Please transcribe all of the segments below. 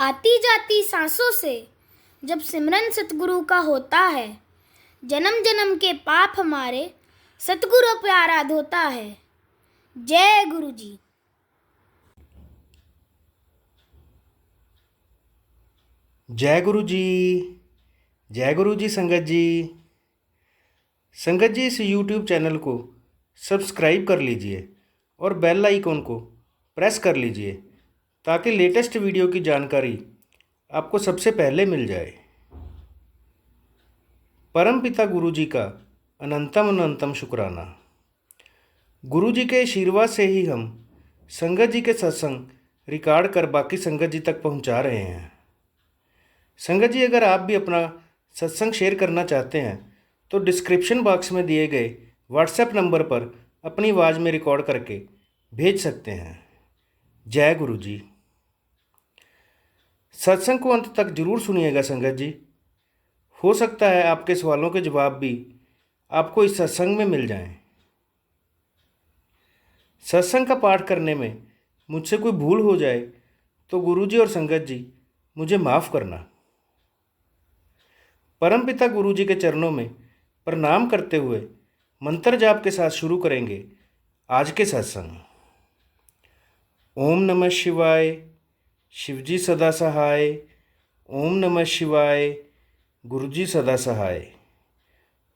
आती जाती सांसों से जब सिमरन सतगुरु का होता है, जन्म जन्म के पाप हमारे सतगुरु प्यारा धोता है। जय गुरु जी। जय गुरु जी। जय गुरु जी। संगत जी इस YouTube चैनल को सब्सक्राइब कर लीजिए और बेल आइकॉन को प्रेस कर लीजिए ताकि लेटेस्ट वीडियो की जानकारी आपको सबसे पहले मिल जाए। परम पिता गुरु जी का अनंतम अनंतम शुक्राना। गुरु जी के आशीर्वाद से ही हम संगत जी के सत्संग रिकॉर्ड कर बाकी संगत जी तक पहुंचा रहे हैं। संगत जी, अगर आप भी अपना सत्संग शेयर करना चाहते हैं तो डिस्क्रिप्शन बॉक्स में दिए गए व्हाट्सएप नंबर पर अपनी आवाज़ में रिकॉर्ड करके भेज सकते हैं। जय गुरु जी। सत्संग को अंत तक जरूर सुनिएगा संगत जी। हो सकता है आपके सवालों के जवाब भी आपको इस सत्संग में मिल जाएं। सत्संग का पाठ करने में मुझसे कोई भूल हो जाए तो गुरु जी और संगत जी मुझे माफ़ करना। परमपिता गुरु जी के चरणों में प्रणाम करते हुए मंत्र जाप के साथ शुरू करेंगे आज के सत्संग। ओम नमः शिवाय। शिवजी सदा सहाय। ओम नमः शिवाय। गुरुजी सदा सहाय।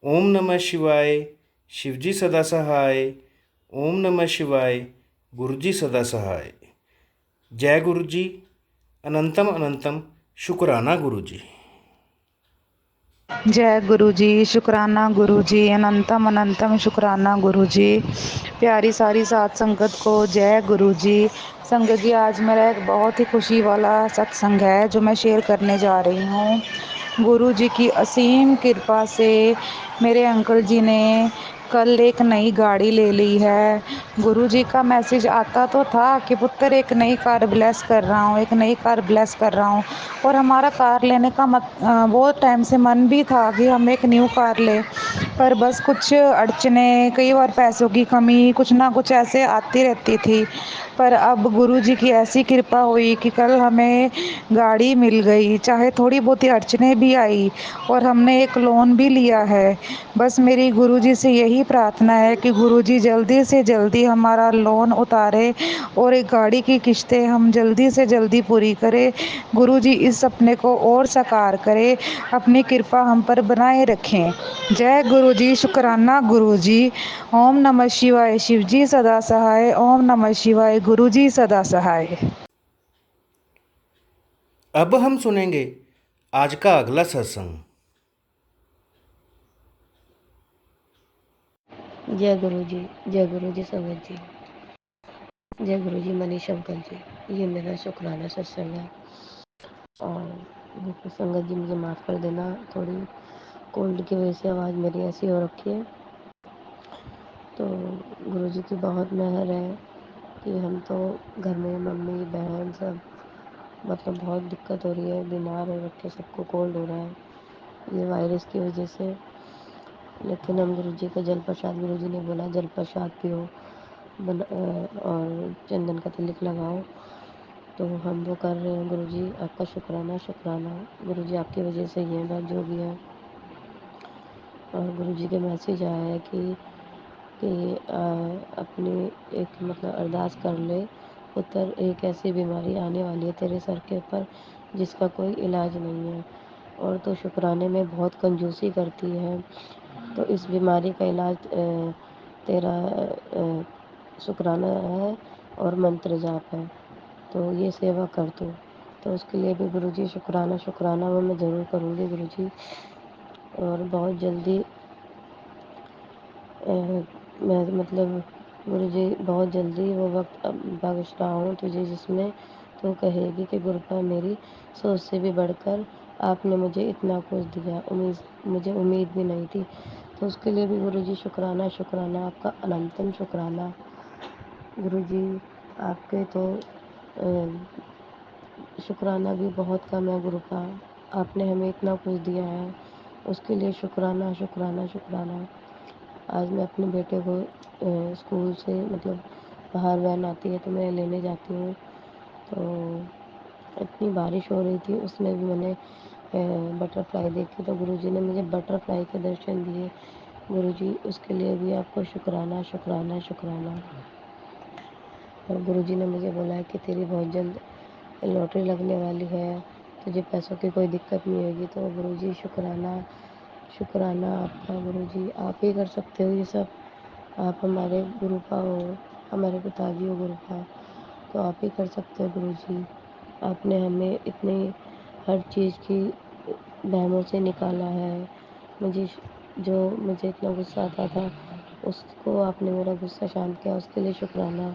ओम नमः शिवाय। शिवजी सदा सहाय। ओम नमः शिवाय। गुरुजी सदा सहाय। जय गुरु जी। अनंतम अनंतम शुक्राना गुरु जी। जय गुरु जी। शुक्राना गुरु जी। अनंतम अनंतम शुक्राना गुरु जी। प्यारी सारी सात संगत को जय गुरु जी। संगत जी, आज मेरा एक बहुत ही खुशी वाला सत्संग है जो मैं शेयर करने जा रही हूँ। गुरु जी की असीम कृपा से मेरे अंकल जी ने कल एक नई गाड़ी ले ली है। गुरु जी का मैसेज आता तो था कि पुत्र एक नई कार ब्लेस कर रहा हूँ, एक नई कार ब्लेस कर रहा हूँ। और हमारा कार लेने का बहुत टाइम से मन भी था कि हम एक न्यू कार लें, पर बस कुछ अड़चने, कई बार पैसों की कमी, कुछ ना कुछ ऐसे आती रहती थी। पर अब गुरु जी की ऐसी कृपा हुई कि कल हमें गाड़ी मिल गई, चाहे थोड़ी बहुत अड़चने भी आई और हमने एक लोन भी लिया है। बस मेरी गुरु जी से यही प्रार्थना है कि गुरु जी जल्दी से जल्दी हमारा लोन उतारे और एक गाड़ी की किस्तें हम जल्दी से जल्दी पूरी करें। गुरु जी इस सपने को और साकार करें, अपनी कृपा हम पर बनाए रखें। जय गुरु जी। शुक्राना गुरु जी। ओम नमः शिवाय। शिवजी सदा सहाय। ओम नमः शिवाय। गुरु जी सदा सहाय। अब हम सुनेंगे आज का अगला सत्संग। जय गुरु जी। जय गुरु जी संगत जी। जय गुरु जी मनीष अंकल जी। ये मेरा शुक्राना सत्संग है और संगत जी मुझे माफ़ कर देना, थोड़ी कोल्ड की वजह से आवाज़ मेरी ऐसी हो रखी है। तो गुरु जी की बहुत मेहर है कि हम तो घर में मम्मी बहन सब मतलब बहुत दिक्कत हो रही है, बीमार हो रखे, सबको कोल्ड हो रहा है ये वायरस की वजह से। लेकिन हम गुरु जी का जल प्रसाद, गुरु जी ने बोला जल प्रसाद पियो और चंदन का तिलक लगाओ, तो हम वो कर रहे हैं। गुरु जी आपका शुक्राना शुक्राना। गुरु जी आपकी वजह से ये बात जो भी है। और गुरु जी के मैसेज आया है कि अपनी एक मतलब अरदास कर ले, पुत्र एक ऐसी बीमारी आने वाली है तेरे सर के ऊपर जिसका कोई इलाज नहीं है और तो शुक्राने में बहुत कंजूसी करती है, तो इस बीमारी का इलाज तेरा शुक्राना है और मंत्र जाप है, तो ये सेवा कर तू। तो उसके लिए भी गुरु जी शुक्राना शुक्राना वो मैं ज़रूर करूँगी गुरु जी। और बहुत जल्दी मैं मतलब गुरु जी बहुत जल्दी वो वक्त बख्श रहा हूँ तुझे जिसमें तो कहेगी कि गुरुपा मेरी सोच से भी बढ़कर आपने मुझे इतना कुछ दिया, मुझे उम्मीद भी नहीं थी। तो उसके लिए भी गुरु जी शुक्राना शुक्राना, आपका अनंतम शुक्राना। गुरु जी आपके तो शुक्राना भी बहुत कम है गुरु का, आपने हमें इतना कुछ दिया है, उसके लिए शुक्राना शुक्राना शुक्राना। आज मैं अपने बेटे को स्कूल से मतलब बाहर वैन आती है तो मैं लेने जाती हूँ, तो इतनी बारिश हो रही थी, उसमें भी मैंने बटरफ्लाई देखी, तो गुरुजी ने मुझे बटरफ्लाई के दर्शन दिए। गुरुजी, उसके लिए भी आपको शुक्राना, शुक्राना, शुक्राना। और गुरुजी ने मुझे बोला है कि तेरी बहुत जल्द लॉटरी लगने वाली है, तुझे पैसों की कोई दिक्कत नहीं होगी। तो गुरुजी, शुक्राना, शुक्राना आपका। गुरुजी, आप ही कर सकते हो ये सब। आप हमारे गुरुपा हो, हमारे पिताजी हो गुरुपा, तो आप ही कर सकते हो गुरुजी। आपने हमें इतनी हर चीज़ की बहमों से निकाला है। मुझे इतना गुस्सा आता था, उसको आपने मेरा गुस्सा शांत किया, उसके लिए शुक्राना।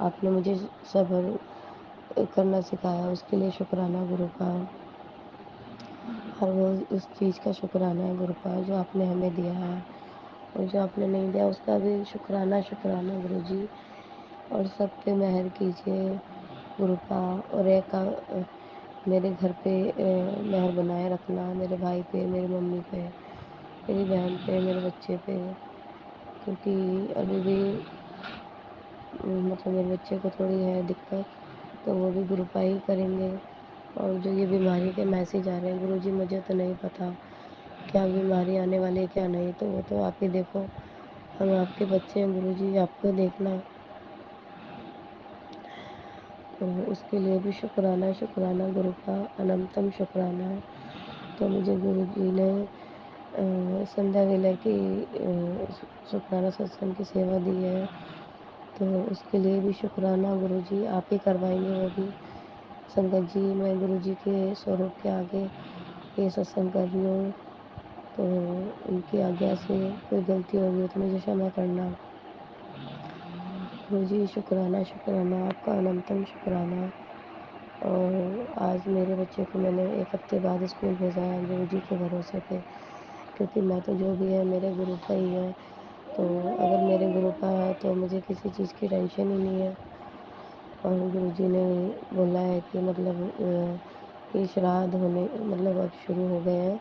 आपने मुझे सब्र करना सिखाया, उसके लिए शुक्राना गुरुपा। हर रोज़ उस चीज़ का शुक्राना है गुरुपा, जो आपने हमें दिया है, और जो आपने नहीं दिया उसका भी शुक्राना, शुक्राना गुरुजी। और सब पे मेहर कीजिए गुरुपा, और मेरे घर पे मेहर बनाए रखना, मेरे भाई पे, मेरी मम्मी पे, मेरी बहन पे, मेरे बच्चे पे, क्योंकि अभी भी मतलब मेरे बच्चे को थोड़ी है दिक्कत, तो वो भी गुरुपा ही करेंगे। और जो ये बीमारी के मैसेज आ रहे हैं गुरुजी, मुझे तो नहीं पता क्या बीमारी आने वाली है क्या नहीं, तो वो तो आप ही देखो। हम आपके बच्चे हैं गुरुजी, आपको देखना। तो उसके लिए भी शुक्राना, शुक्राना गुरु का अनंतम शुक्राना। तो मुझे गुरुजी ने संध्या वेला की शुक्राना सत्संग की सेवा दी है, तो उसके लिए भी शुक्राना गुरुजी। आप ही करवाएंगे वो भी। संगत जी, मैं गुरुजी के स्वरूप के आगे ये सत्संग कर रही हूँ, तो उनकी आज्ञा से कोई गलती होगी तो मुझे क्षमा करना गुरुजी। शुक्राना, शुक्राना आपका अनंतम शुक्राना। और आज मेरे बच्चे को मैंने 1 हफ्ते बाद स्कूल भेजा है गुरुजी के भरोसे पे, क्योंकि मैं तो जो भी है मेरे गुरु का ही है। तो अगर मेरे गुरु का है तो मुझे किसी चीज़ की टेंशन ही नहीं है। और गुरुजी ने बोला है कि मतलब ये श्राद्ध होने मतलब अब शुरू हो गए हैं,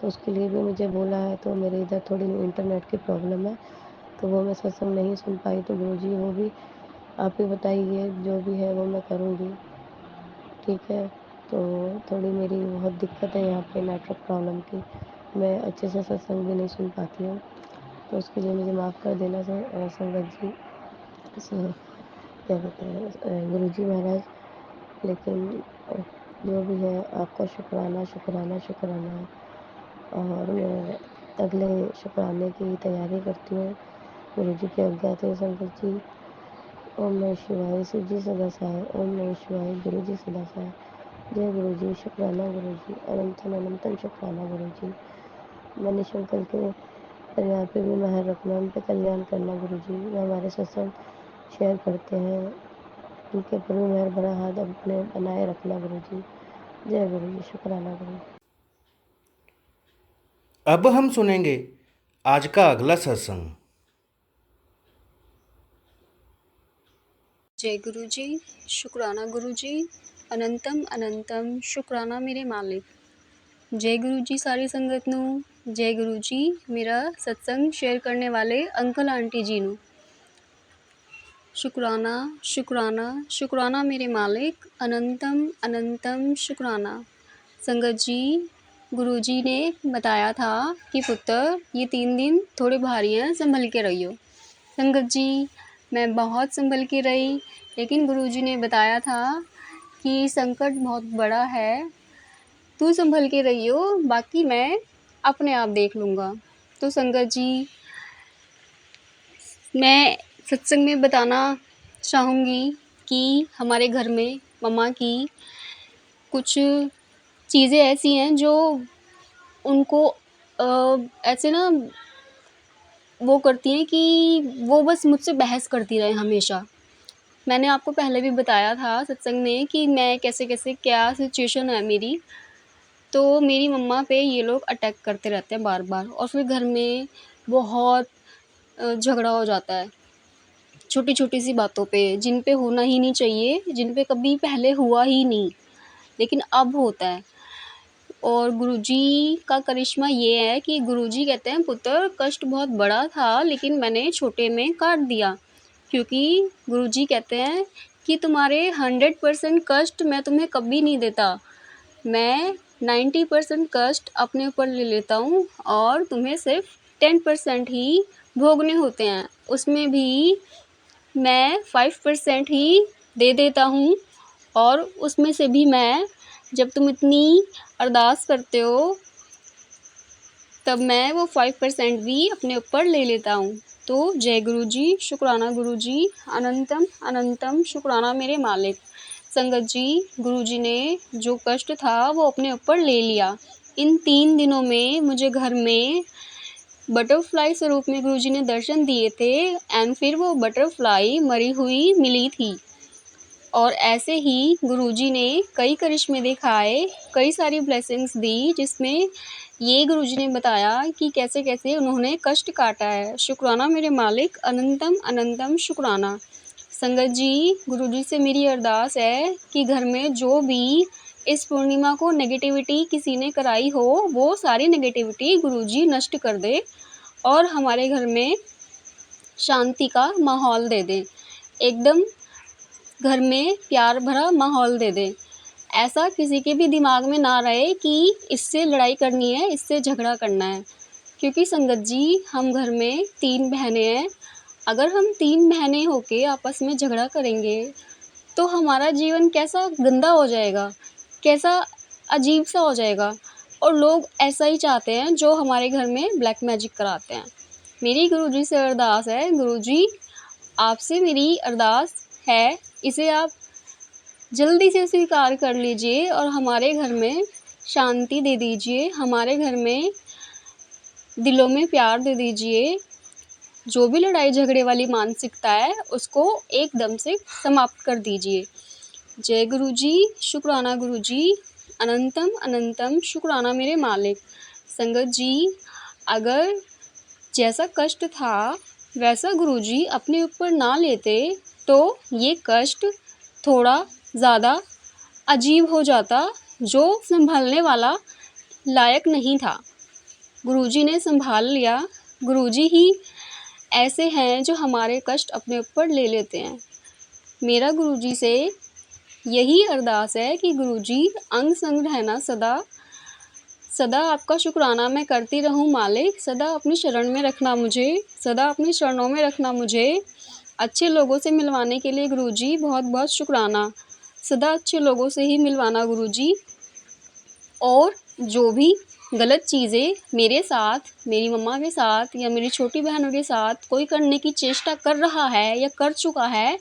तो उसके लिए भी मुझे बोला है। तो मेरे इधर थोड़ी इंटरनेट की प्रॉब्लम है, तो वो मैं सत्संग नहीं सुन पाई। तो गुरुजी, वो भी आप ही बताइए, जो भी है वो मैं करूँगी, ठीक है। तो थोड़ी मेरी बहुत दिक्कत है यहाँ पे नेटवर्क प्रॉब्लम की, मैं अच्छे से सत्संग भी नहीं सुन पाती हूँ, तो उसके लिए मुझे माफ़ कर देना संगत जी। क्या कहते हैं गुरुजी महाराज। लेकिन जो भी है आपका शुक्राना, शुक्राना, शुक्राना। और मैं अगले शुक्राने की तैयारी करती हूँ गुरुजी के आज्ञा से संगत जी। ओम नमः शिवाय, शिव जी सदा सहाय। ओम नमः शिवाय, गुरु जी सदा सहाय। जय गुरु जी, शुक्राना गुरु जी, अनंतम अनंतम शुक्राना गुरु जी। मनीष शंकर के परिवार पे भी मेहर रखना, उन पे कल्याण करना गुरु जी। वो हमारे सत्संग शेयर करते हैं, उनके ऊपर भी मेहर भरा हाथ अपने बनाए रखना गुरु जी। जय गुरु जी, शुक्राना गुरु जी। अब हम सुनेंगे आज का अगला सत्संग। जय गुरु जी, शुक्राना गुरु जी, अनंतम अनंतम शुक्राना मेरे मालिक। जय गुरु जी सारी संगत नू। जय गुरु जी मेरा सत्संग शेयर करने वाले अंकल आंटी जी नू। शुक्राना शुक्राना शुक्राना मेरे मालिक, अनंतम अनंतम शुक्राना। संगत जी, गुरु जी ने बताया था कि पुत्र ये 3 दिन थोड़े भारी हैं, संभल के रहियो। संगत जी, मैं बहुत संभल के रही, लेकिन गुरुजी ने बताया था कि संकट बहुत बड़ा है, तू संभल के रहियो, बाकी मैं अपने आप देख लूँगा। तो संगत जी, मैं सत्संग में बताना चाहूँगी कि हमारे घर में मम्मा की कुछ चीज़ें ऐसी हैं जो उनको ऐसे ना वो करती हैं कि वो बस मुझसे बहस करती रहे हमेशा। मैंने आपको पहले भी बताया था सत्संग में कि मैं कैसे-कैसे क्या सिचुएशन है मेरी, तो मेरी मम्मा पे ये लोग अटैक करते रहते हैं बार-बार, और फिर घर में बहुत झगड़ा हो जाता है, छोटी-छोटी सी बातों पे, जिन पे होना ही नहीं चाहिए, जिन पे कभी पहले हुआ ही नहीं, लेकिन अब होता है। और गुरुजी का करिश्मा ये है कि गुरुजी कहते हैं, पुत्र कष्ट बहुत बड़ा था, लेकिन मैंने छोटे में काट दिया, क्योंकि गुरुजी कहते हैं कि तुम्हारे 100% कष्ट मैं तुम्हें कभी नहीं देता। मैं 90% कष्ट अपने ऊपर ले लेता हूँ और तुम्हें सिर्फ 10% ही भोगने होते हैं। उसमें भी मैं 5% ही दे देता हूँ और उसमें से भी मैं, जब तुम इतनी अरदास करते हो तब मैं वो 5% भी अपने ऊपर ले लेता हूँ। तो जय गुरु जी, शुक्राना गुरु जी, अनंतम अनंतम शुक्राना मेरे मालिक। संगत जी, गुरु जी ने जो कष्ट था वो अपने ऊपर ले लिया। इन 3 दिनों में मुझे घर में बटरफ्लाई स्वरूप में गुरु जी ने दर्शन दिए थे एंड फिर वो बटरफ्लाई मरी हुई मिली थी। और ऐसे ही गुरुजी ने कई करिश्मे दिखाए, कई सारी ब्लेसिंग्स दी, जिसमें ये गुरुजी ने बताया कि कैसे-कैसे उन्होंने कष्ट काटा है। शुक्राना मेरे मालिक, अनंतम अनंतम शुक्राना। संगत जी, गुरुजी से मेरी अरदास है कि घर में जो भी इस पूर्णिमा को नेगेटिविटी किसी ने कराई हो, वो सारी नेगेटिविटी गुरुजी नष्ट कर दे और हमारे घर में शांति का माहौल दे दें। एकदम घर में प्यार भरा माहौल दे दें। ऐसा किसी के भी दिमाग में ना रहे कि इससे लड़ाई करनी है, इससे झगड़ा करना है। क्योंकि संगत जी, हम घर में 3 बहनें हैं। अगर हम 3 बहनें होके आपस में झगड़ा करेंगे तो हमारा जीवन कैसा गंदा हो जाएगा, कैसा अजीब-सा हो जाएगा। और लोग ऐसा ही चाहते हैं जो हमारे घर में ब्लैक मैजिक कराते हैं। मेरी गुरुजी से अरदास है, गुरुजी आपसे मेरी अरदास है, इसे आप जल्दी से स्वीकार कर लीजिए और हमारे घर में शांति दे दीजिए, हमारे घर में दिलों में प्यार दे दीजिए। जो भी लड़ाई झगड़े वाली मानसिकता है उसको एकदम से समाप्त कर दीजिए। जय गुरु जी, शुक्राना गुरु जी, अनंतम अनंतम शुक्राना मेरे मालिक। संगत जी, अगर जैसा कष्ट था वैसा गुरुजी अपने ऊपर ना लेते तो ये कष्ट थोड़ा ज़्यादा अजीब हो जाता, जो संभालने वाला लायक नहीं था। गुरुजी ने संभाल लिया। गुरुजी ही ऐसे हैं जो हमारे कष्ट अपने ऊपर ले लेते हैं। मेरा गुरुजी से यही अरदास है कि गुरुजी अंग संग रहना सदा सदा आपका शुक्राना मैं करती रहूं मालिक। सदा अपनी शरण में रखना मुझे, सदा अपनी शरणों में रखना मुझे। अच्छे लोगों से मिलवाने के लिए गुरुजी बहुत बहुत शुक्राना। सदा अच्छे लोगों से ही मिलवाना गुरुजी। और जो भी गलत चीज़ें मेरे साथ, मेरी मम्मा के साथ या मेरी छोटी बहनों के साथ कोई करने की चेष्टा कर रहा है या कर चुका है,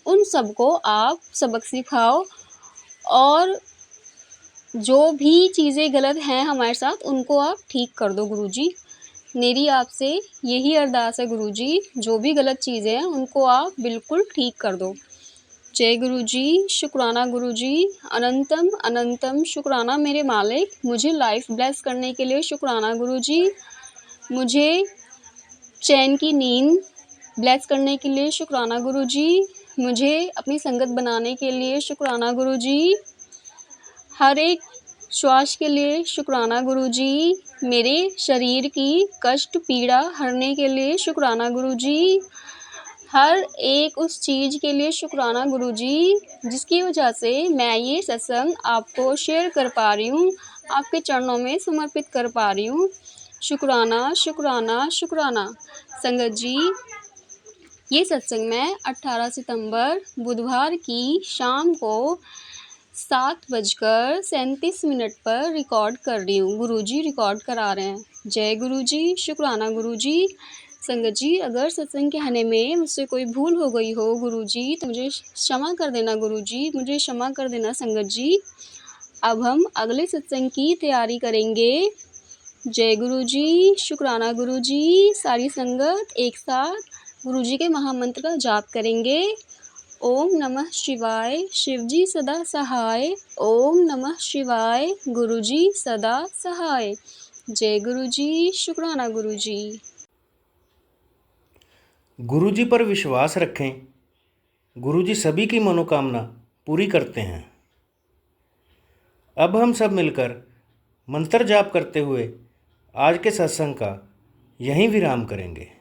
उन सबको आप सबक सिखाओ। और जो भी चीज़ें गलत हैं हमारे साथ उनको आप ठीक कर दो गुरुजी। मेरी आपसे यही अरदास है गुरुजी, जो भी गलत चीज़ें हैं उनको आप बिल्कुल ठीक कर दो। जय गुरुजी, शुक्राना गुरुजी, अनंतम अनंतम शुक्राना मेरे मालिक। मुझे लाइफ ब्लेस करने के लिए शुक्राना गुरुजी। मुझे चैन की नींद ब्लेस करने के लिए शुक्राना गुरुजी। मुझे अपनी संगत बनाने के लिए शुक्राना गुरुजी। हर एक श्वास के लिए शुक्राना गुरुजी। मेरे शरीर की कष्ट पीड़ा हरने के लिए शुक्राना गुरुजी। हर एक उस चीज़ के लिए शुक्राना गुरुजी जिसकी वजह से मैं ये सत्संग आपको शेयर कर पा रही हूँ, आपके चरणों में समर्पित कर पा रही हूँ। शुक्राना शुक्राना शुक्राना। संगत जी, ये सत्संग मैं 18 सितंबर बुधवार की शाम को 7:37 पर रिकॉर्ड कर रही हूँ। गुरुजी रिकॉर्ड करा रहे हैं। जय गुरुजी, शुक्राना गुरुजी। संगत जी, अगर सत्संग कहने में मुझसे कोई भूल हो गई हो गुरुजी तो मुझे क्षमा कर देना गुरुजी, मुझे क्षमा कर देना संगत जी। अब हम अगले सत्संग की तैयारी करेंगे। जय गुरुजी, शुक्राना गुरुजी। सारी संगत एक साथ गुरुजी के महामंत्र का जाप करेंगे। ओम नमः शिवाय, शिवजी सदा सहाय। ओम नमः शिवाय, गुरुजी सदा सहाय। जय गुरुजी, शुक्राना गुरुजी। गुरुजी पर विश्वास रखें। गुरुजी सभी की मनोकामना पूरी करते हैं। अब हम सब मिलकर मंत्र जाप करते हुए आज के सत्संग का यहीं विराम करेंगे।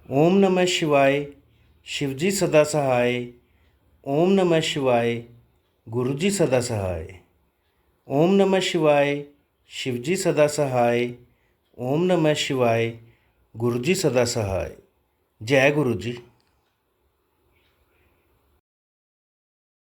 ओम नमः शिवाय, शिवजी सदा सहाय। ओम नमः शिवाय गुरु जी सदा सहाय। ओम नमः शिवाय शिवजी सदा सहाय। ओम नमः शिवाय गुरु जी सदा सहाय। जय गुरु जी।